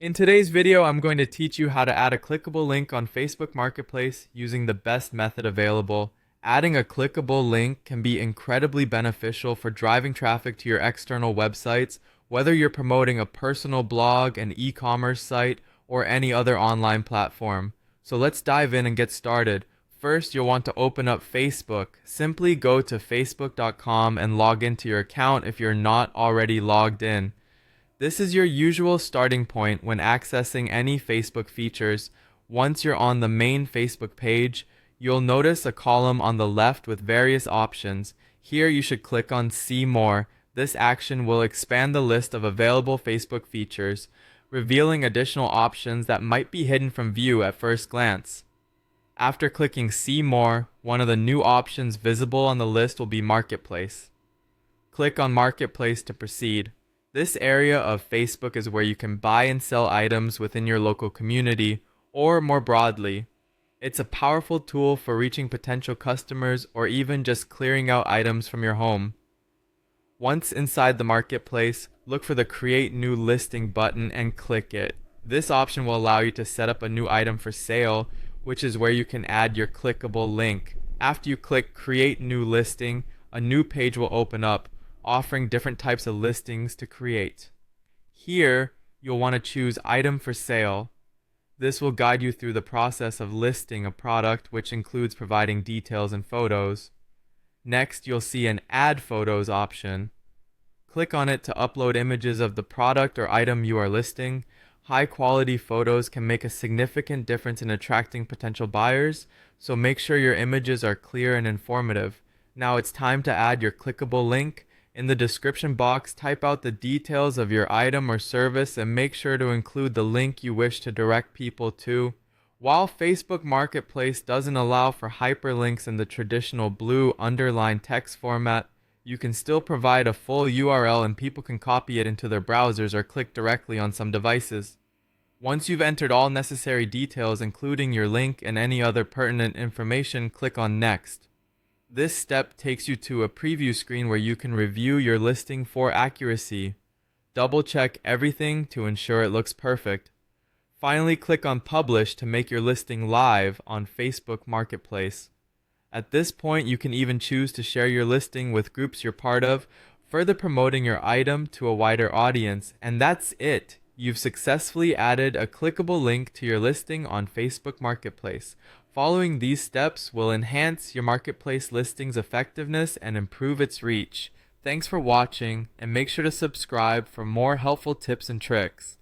In today's video, I'm going to teach you how to add a clickable link on Facebook Marketplace using the best method available. Adding a clickable link can be incredibly beneficial for driving traffic to your external websites, whether you're promoting a personal blog, an e-commerce site, or any other online platform. So let's dive in and get started. First, you'll want to open up Facebook. Simply go to facebook.com and log into your account if you're not already logged in. This is your usual starting point when accessing any Facebook features. Once you're on the main Facebook page, you'll notice a column on the left with various options. Here you should click on See More. This action will expand the list of available Facebook features, revealing additional options that might be hidden from view at first glance. After clicking See More, one of the new options visible on the list will be Marketplace. Click on Marketplace to proceed. This area of Facebook is where you can buy and sell items within your local community, or more broadly. It's a powerful tool for reaching potential customers or even just clearing out items from your home. Once inside the marketplace, look for the Create New Listing button and click it. This option will allow you to set up a new item for sale, which is where you can add your clickable link. After you click Create New Listing, a new page will open up, offering different types of listings to create. Here, you'll want to choose Item for Sale. This will guide you through the process of listing a product, which includes providing details and photos. Next, you'll see an Add Photos option. Click on it to upload images of the product or item you are listing. High-quality photos can make a significant difference in attracting potential buyers, so make sure your images are clear and informative. Now it's time to add your clickable link. In the description box, type out the details of your item or service and make sure to include the link you wish to direct people to. While Facebook Marketplace doesn't allow for hyperlinks in the traditional blue underlined text format, you can still provide a full URL and people can copy it into their browsers or click directly on some devices. Once you've entered all necessary details, including your link and any other pertinent information, click on Next. This step takes you to a preview screen where you can review your listing for accuracy. Double check everything to ensure it looks perfect. Finally, click on Publish to make your listing live on Facebook Marketplace. At this point, you can even choose to share your listing with groups you're part of, further promoting your item to a wider audience. And that's it. You've successfully added a clickable link to your listing on Facebook Marketplace. Following these steps will enhance your marketplace listing's effectiveness and improve its reach. Thanks for watching, and make sure to subscribe for more helpful tips and tricks.